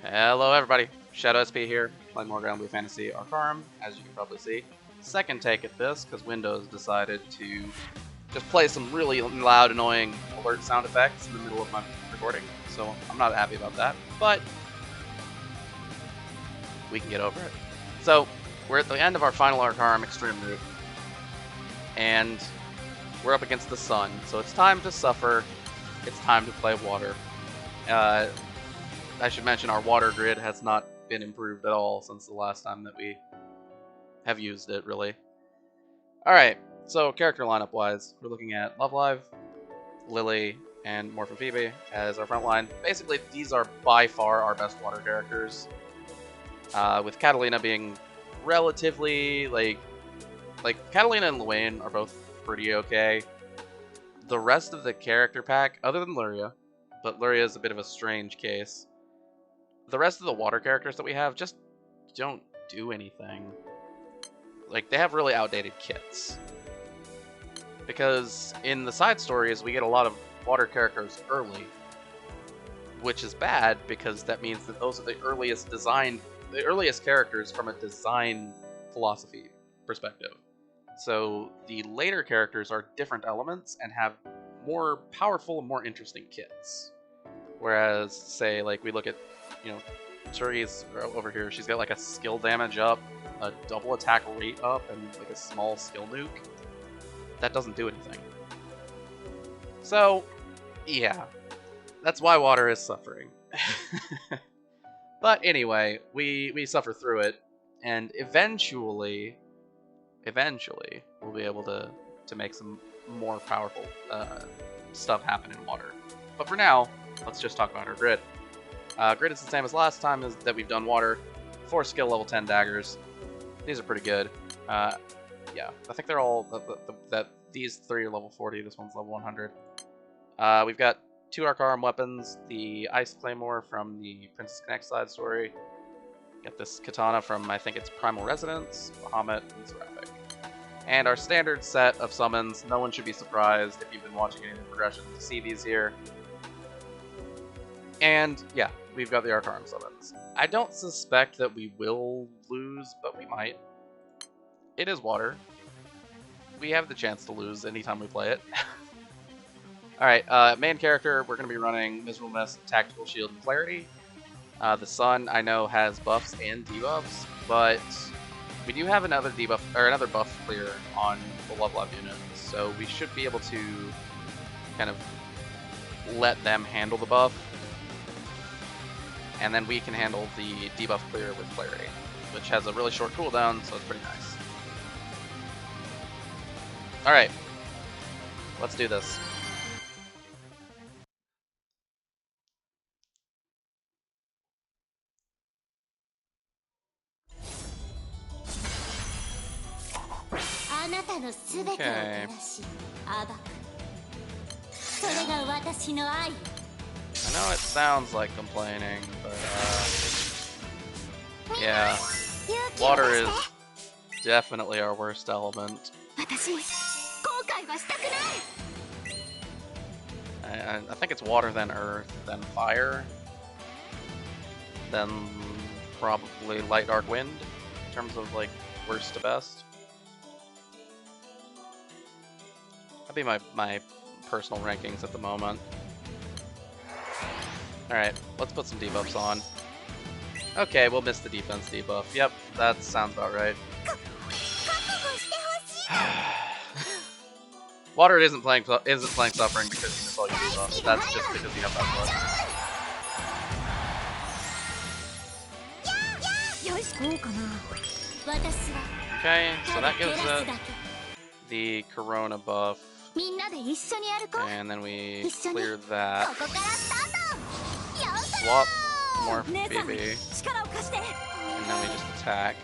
Hello everybody, Shadow SP here, playing more Granblue Fantasy Arcarum, as you can probably see. Second take at this, because Windows decided to just play some really loud, annoying alert sound effects in the middle of my recording, so I'm not happy about that, but we can get over it. So, we're at the end of our final Arcarum Extreme route, and we're up against the sun, so it's time to suffer, it's time to play water. I should mention our water grid has not been improved at all since the last time that we have used it, really. Alright, so character lineup wise, we're looking at Love Live, Lily, and Morphin Phoebe as our front line. Basically, these are by far our best water characters, with Catalina being relatively, like Catalina and Luane are both pretty okay. The rest of the character pack, other than Luria, but Luria is a bit of a strange case, the rest of the water characters that we have just don't do anything. Like, they have really outdated kits. Because in the side stories, we get a lot of water characters early, which is bad because that means that those are the earliest characters from a design philosophy perspective. So the later characters are different elements and have more powerful and more interesting kits. Whereas, say, like, we look at, you know, Turi's over here, she's got like a skill damage up, a double attack rate up, and like a small skill nuke. That doesn't do anything. So, yeah, that's why water is suffering. But anyway, we suffer through it, and eventually we'll be able to make some more powerful stuff happen in water. But for now, let's just talk about our grid. Grid is the same as last time that we've done water. 4 skill level 10 daggers. These are pretty good. Yeah, I think they're all these 3 are level 40. This one's level 100. We've got 2 Arcarum weapons. The Ice Claymore from the Princess Connect side story. Got this katana from, I think it's Primal Resonance, Bahamut, and Seraphic. And our standard set of summons. No one should be surprised if you've been watching any of the progression to see these here. And yeah, we've got the Arcarum summons. I don't suspect that we will lose, but we might. It is water. We have the chance to lose anytime we play it. Alright, main character, we're going to be running Miserable Mist, Tactical Shield, and Clarity. The Sun, I know, has buffs and debuffs, but we do have another debuff, or another buff clear on the Love Live unit, so we should be able to kind of let them handle the buff. And then we can handle the debuff clear with Clarity, which has a really short cooldown, so it's pretty nice. Alright, let's do this. Okay. I know it sounds like complaining, but yeah, water is definitely our worst element. I think it's water, then earth, then fire, then probably light, dark, wind, in terms of like worst to best. That'd be my personal rankings at the moment. Alright, let's put some debuffs on. Okay, we'll miss the defense debuff. Yep, that sounds about right. Water isn't playing suffering because you miss all your debuffs. That's just because you have that buff. Okay, so that gives it the Corona buff. And then we clear that. Swap more Phoebe. And then we just attack.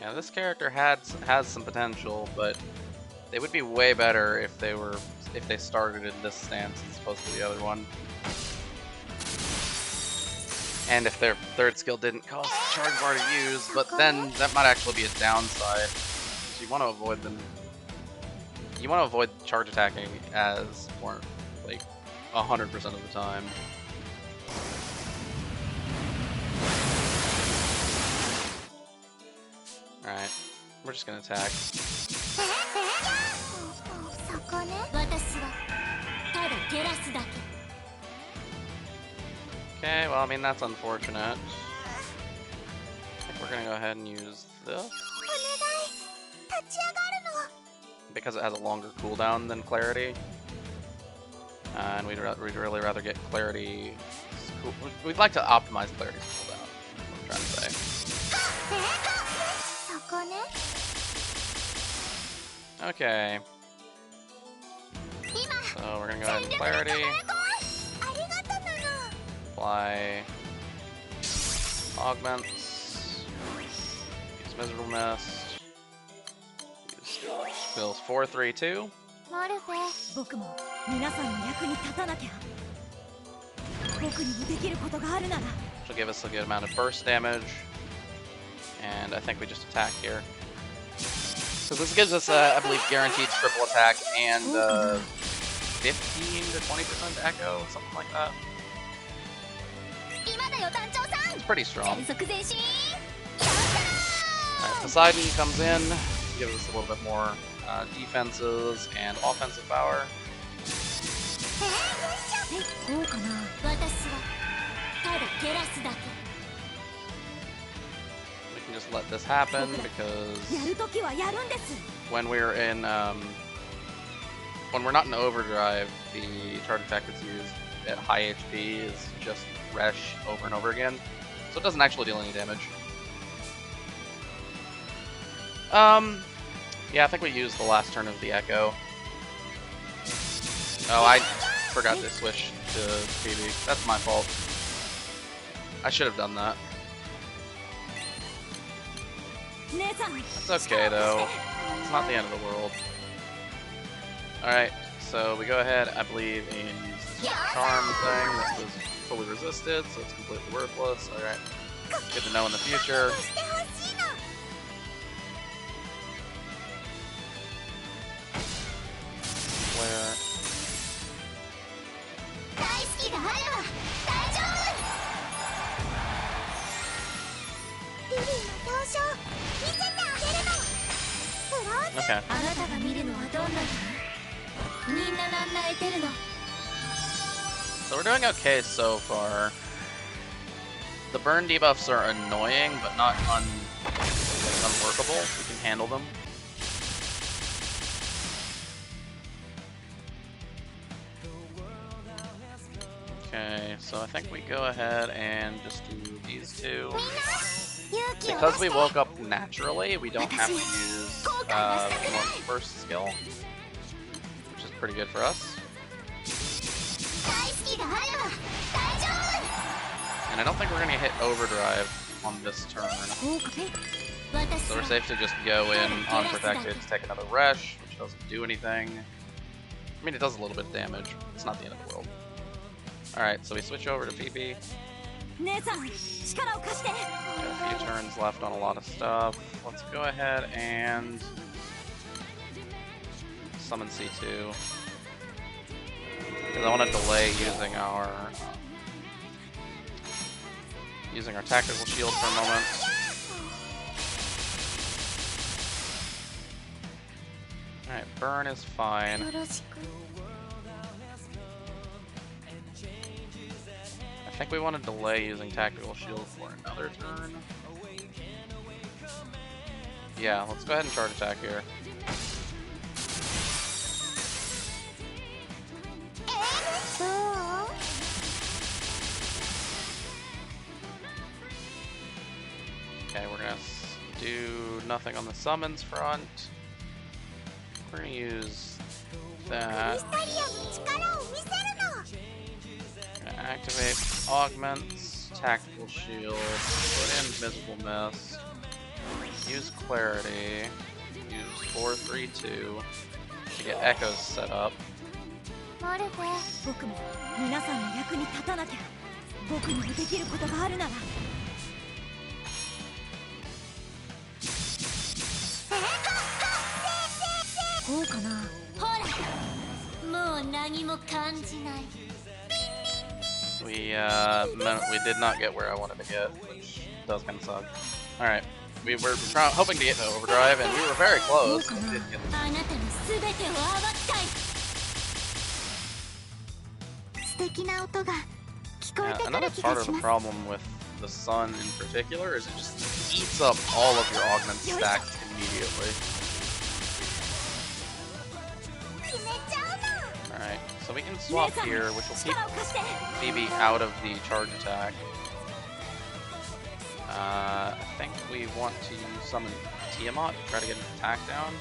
Yeah, this character has some potential, but they would be way better if they started in this stance as opposed to the other one. And if their third skill didn't cost charge bar to use, but then that might actually be a downside. So you want to avoid them you want to avoid charge attacking as more like 100% of the time. Alright, we're just gonna attack. Okay, well, I mean, that's unfortunate. I think we're gonna go ahead and use this. Because it has a longer cooldown than Clarity. And we'd really rather get Clarity... We'd like to optimize Clarity's cooldown, is what I'm trying to say. Okay. So we're gonna go ahead and Clarity. Apply Augments. Use Miserable Mist. Use Skills 4, 3, 2. She'll give us a good amount of burst damage. And I think we just attack here. So this gives us, I believe, guaranteed triple attack and 15 to 20% echo, something like that. It's pretty strong. Alright, Poseidon comes in, gives us a little bit more defenses and offensive power. We can just let this happen because when we're in when we're not in overdrive, the charge attack that's used at high HP is just Resh over and over again, so it doesn't actually deal any damage. Yeah, I think we used the last turn of the Echo. Oh, I forgot to switch to PB. That's my fault. I should have done that. It's okay though. It's not the end of the world. Alright, so we go ahead, I believe, and use this charm thing that was fully resisted, so it's completely worthless. Alright. Good to know in the future. Where? Okay. So we're doing okay so far. The burn debuffs are annoying, but not unworkable. We can handle them. Okay, so I think we go ahead and just do these two. Because we woke up naturally, we don't have to use one first skill, which is pretty good for us. And I don't think we're going to hit overdrive on this turn. So we're safe to just go in unprotected, take another Resh, which doesn't do anything. I mean, it does a little bit of damage. It's not the end of the world. Alright, so we switch over to PP. Got a few turns left on a lot of stuff. Let's go ahead and summon C2. Because I want to delay using our tactical shield for a moment. Alright, burn is fine. I think we want to delay using tactical shield for another turn. Yeah, let's go ahead and charge attack here. Okay, we're gonna do nothing on the summons front. We're gonna use that. Activate augments, tactical shield, put in visible mist, use clarity, use 4-3-2 to get echoes set up. We did not get where I wanted to get, which does kind of suck. All right, we were hoping to get to overdrive, and we were very close. We didn't get another part of the problem with the sun in particular is it just eats up all of your augment stacks immediately. Alright, so we can swap here, which will keep BB out of the charge attack. I think we want to summon Tiamat to try to get an attack down.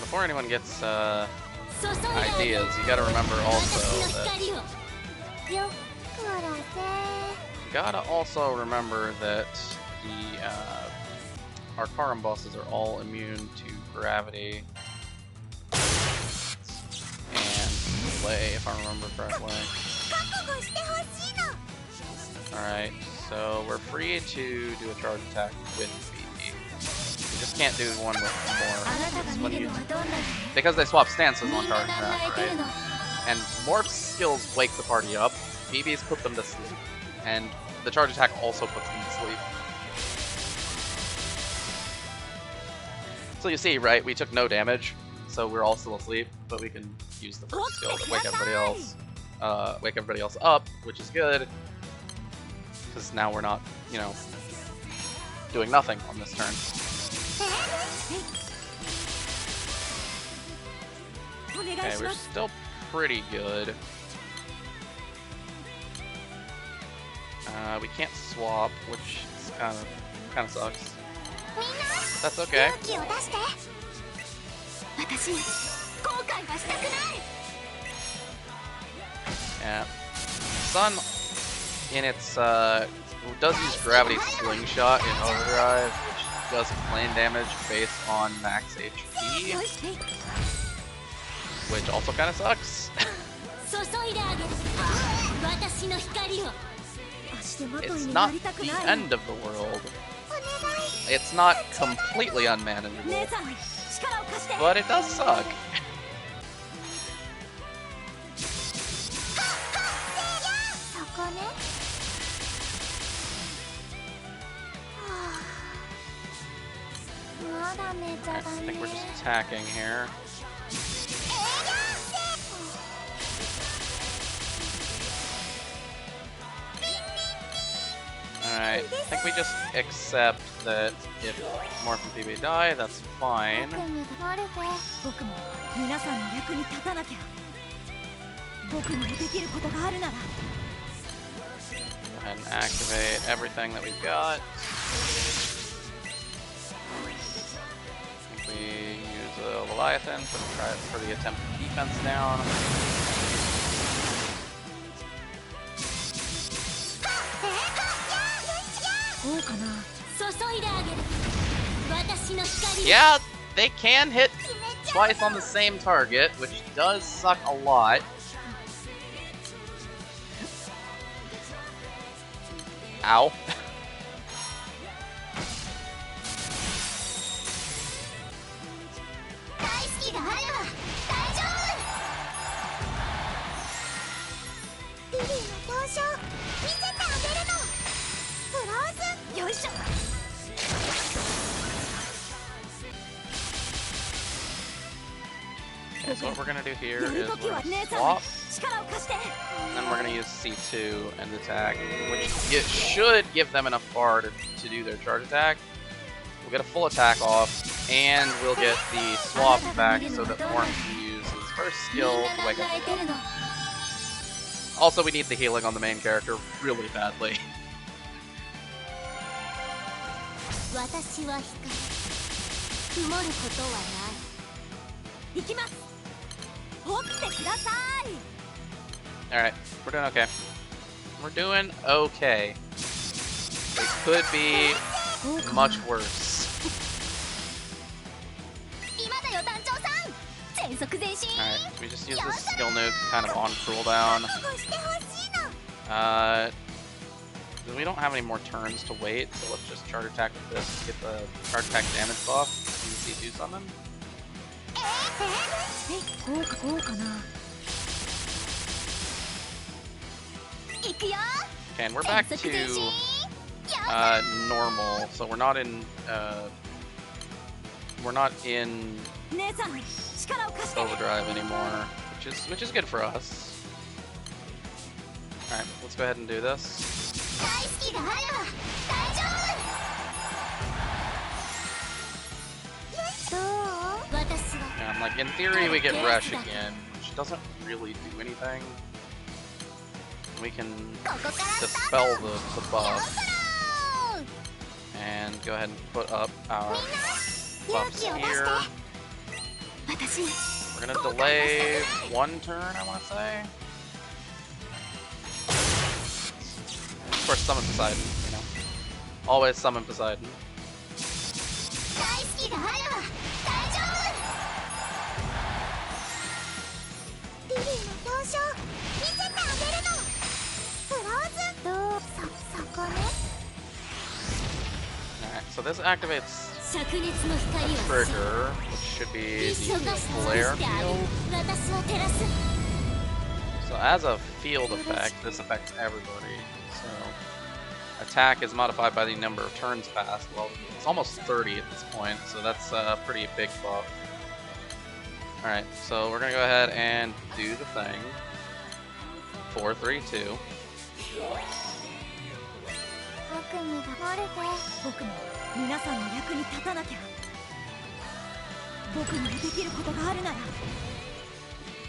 Before anyone gets ideas, you gotta remember also that the Arcarum bosses are all immune to gravity and delay, if I remember correctly. Alright, so we're free to do a charge attack with BB. We just can't do one with more. Because they swap stances on charge attack, right? And Morph's skills wake the party up, BB's put them to sleep, and the charge attack also puts them to sleep. So you see, right, we took no damage, so we're all still asleep, but we can use the first skill to wake everybody else up, which is good, because now we're not, you know, doing nothing on this turn. Okay, we're still pretty good. We can't swap, which is kind of sucks. That's okay. Yeah. Sun in its does use gravity slingshot in overdrive, which does plane damage based on max HP, which also kind of sucks. It's not the end of the world. It's not completely unmanageable, but it does suck. I think we're just attacking here. Alright, I think we just accept that if Morph and PB die, that's fine. Go ahead and activate everything that we've got. I think we use a Leviathan for the attempted defense down. Yeah, they can hit twice on the same target, which does suck a lot. Ow. Okay, so what we're gonna do here is we're gonna swap, and then we're gonna use C2 and attack, which should give them enough bar to do their charge attack. We'll get a full attack off, and we'll get the swap back so that Warren can use his first skill to wake up. Also, we need the healing on the main character really badly. Alright, we're doing okay. We're doing okay. could be much worse. Alright, we just use this skill nuke kind of on cooldown. We don't have any more turns to wait, so let's just charge attack with this to get the charge attack damage buff in the C2 summon. Okay, and we're back to normal, so we're not in overdrive anymore, which is good for us. All right, let's go ahead and do this. And like in theory, we get Rush again, which doesn't really do anything. We can dispel the buff and go ahead and put up our buffs here. We're gonna delay one turn, I want to say. Of course, summon Poseidon, you know. Always summon Poseidon. Alright, so this activates a trigger, which should be the flare field. So as a field effect, this affects everybody. So attack is modified by the number of turns passed. Well, it's almost 30 at this point, so that's a pretty big buff. Alright, so we're gonna go ahead and do the thing. 4, 3, 2.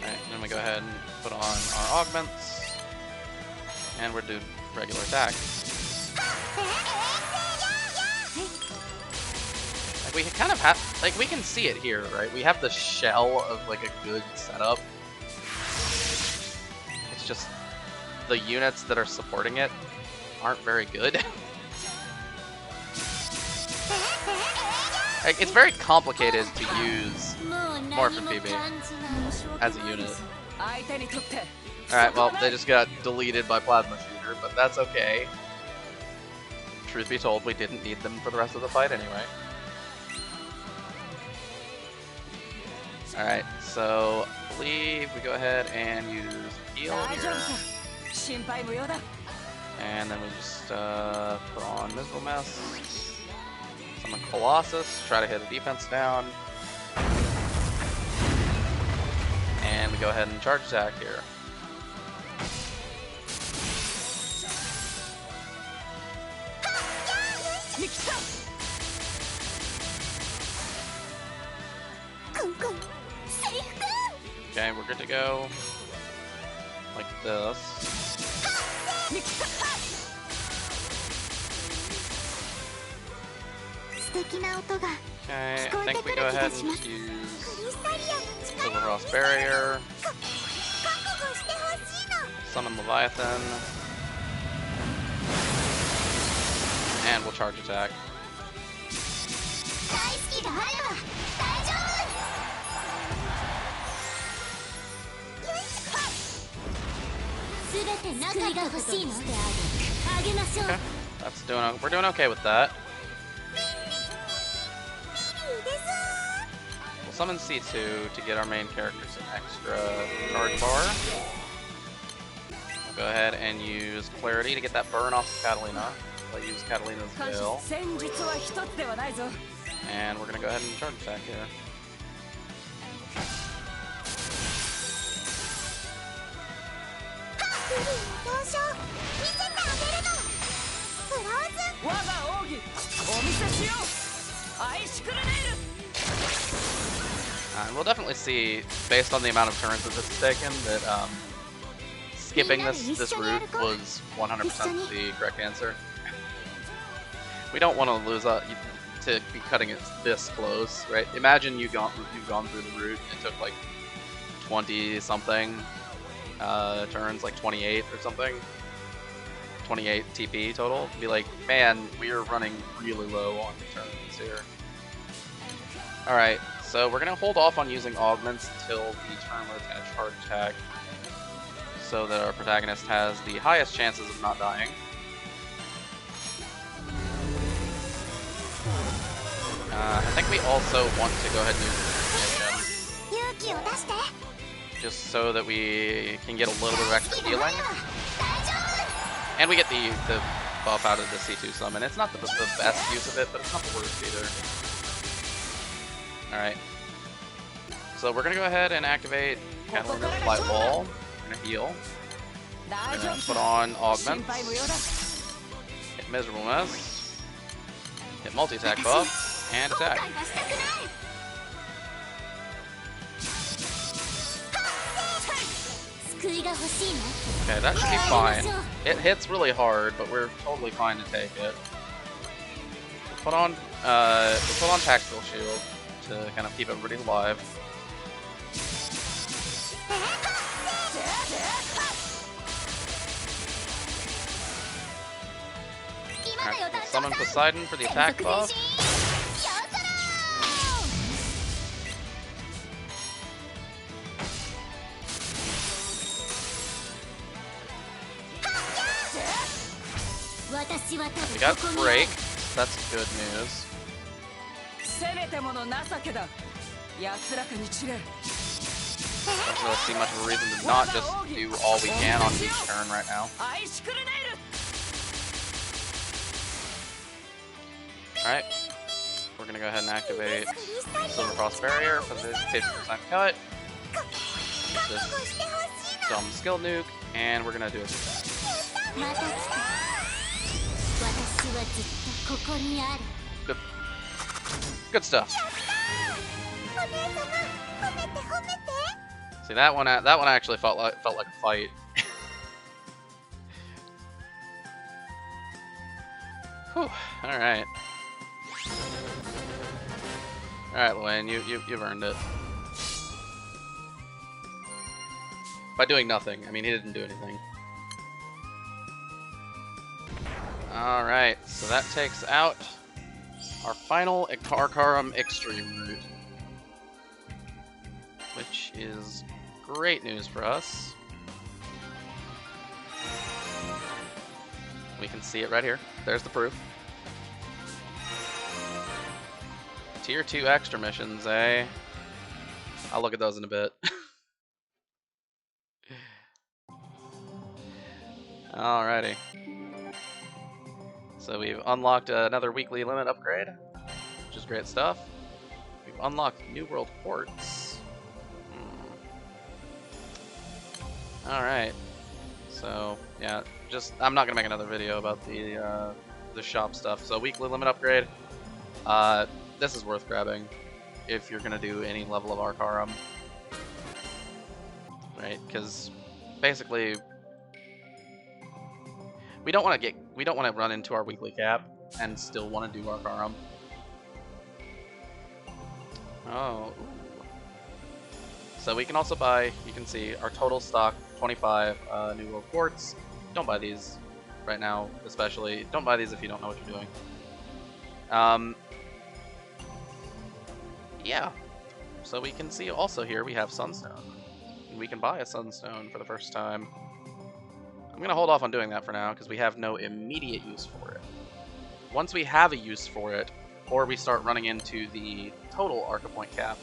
Alright, then we go ahead and put on our augments, and we're doing regular attack. Like we kind of have, like we can see it here, right? We have the shell of like a good setup. It's just the units that are supporting it aren't very good. Like, it's very complicated to use Morphin PB as a unit. Alright, well, they just got deleted by Plasma Shooter, but that's okay. Truth be told, we didn't need them for the rest of the fight anyway. Alright, so I believe we go ahead and use heal here. And then we just put on Missile Mess. Summon Colossus, try to hit a defense down. And we go ahead and charge attack here. Okay, we're good to go. Like this. Okay, I think we go ahead and use Silver Frost Barrier. Summon Leviathan. And we'll charge attack. Okay, we're doing okay with that. We'll summon C2 to get our main character some extra charge bar. We'll go ahead and use Clarity to get that burn off of Catalina. We'll use Catalina's Veil. And we're gonna go ahead and charge attack here. We'll definitely see, based on the amount of turns that this has taken, that skipping this route was 100% the correct answer. We don't want to lose to be cutting it this close, right? Imagine you've gone through the route. It took like 20 something turns, like 28 or something. 28 TP total. Be like, man, we are running really low on turns here. Alright, so we're going to hold off on using augments until the turn where it's going to charge attack, so that our protagonist has the highest chances of not dying. I think we also want to go ahead and use ignition, just so that we can get a little bit of extra healing. And we get the buff out of the C2 summon. It's not the best use of it, but it's not the worst either. Alright. So we're going to go ahead and activate Catalina Flight Wall. We're going to heal. We're going to put on Augments. Hit Miserableness. Hit Multi-attack buff. And attack. Okay, that should be fine. It hits really hard, but we're totally fine to take it. We'll put on Tactical Shield to kind of keep everybody alive. Alright, we'll summon Poseidon for the attack buff. We got break. That's good news. Don't really see much of a reason to not just do all we can on each turn right now. Alright. We're gonna go ahead and activate Silver Frost Barrier for the 50% cut. Use this dumb skill nuke, and we're gonna do a attack. Good stuff. See, that one actually felt like a fight. Whew. All right. All right, Luane, you've earned it by doing nothing. I mean, he didn't do anything. Alright, so that takes out our final Arcarum Extreme route, which is great news for us. We can see it right here. There's the proof. Tier 2 extra missions, eh? I'll look at those in a bit. Alrighty. So we've unlocked another weekly limit upgrade, which is great stuff. We've unlocked New World Ports. Alright. So, yeah, I'm not going to make another video about the shop stuff. So weekly limit upgrade, this is worth grabbing if you're going to do any level of Arcarum. Right, because basically we don't want to run into our weekly cap and still want to do Arcarum. Oh. Ooh. So we can also buy, you can see our total stock, 25 New World Quartz. Don't buy these right now, especially. Don't buy these if you don't know what you're doing. Yeah. So we can see also here we have Sunstone. We can buy a Sunstone for the first time. I'm going to hold off on doing that for now because we have no immediate use for it. Once we have a use for it, or we start running into the total Arca Point cap,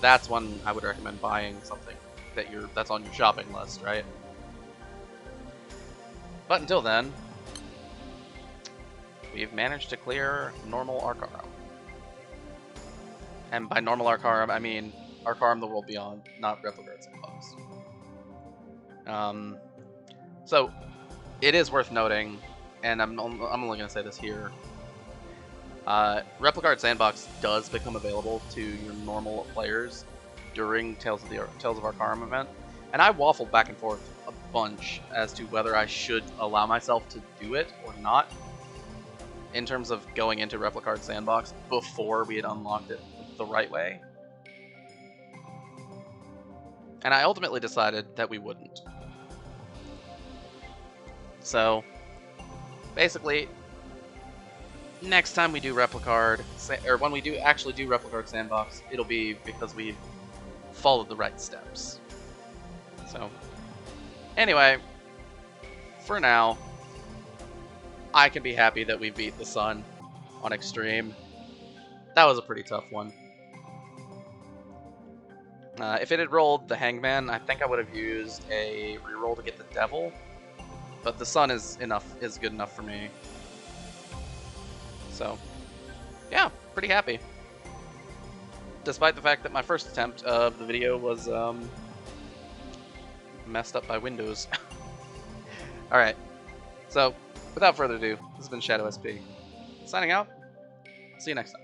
that's when I would recommend buying something that's on your shopping list, right? But until then, we've managed to clear normal Arcarum. And by normal Arcarum, I mean Arcarum the World Beyond, not Replica Sandbox. So, it is worth noting, and I'm only going to say this here, Replica Sandbox does become available to your normal players during Tales of Arcarum event, and I waffled back and forth a bunch as to whether I should allow myself to do it or not, in terms of going into Replica Sandbox before we had unlocked it the right way. And I ultimately decided that we wouldn't. So, basically, next time we do Replicard, or when we do actually do Replicard Sandbox, it'll be because we've followed the right steps. So, anyway, for now, I can be happy that we beat the sun on Extreme. That was a pretty tough one. If it had rolled the Hangman, I think I would have used a reroll to get the Devil. But the sun is good enough for me. So, yeah, pretty happy. Despite the fact that my first attempt of the video was messed up by Windows. Alright, so without further ado, this has been Shadow SP. Signing out. See you next time.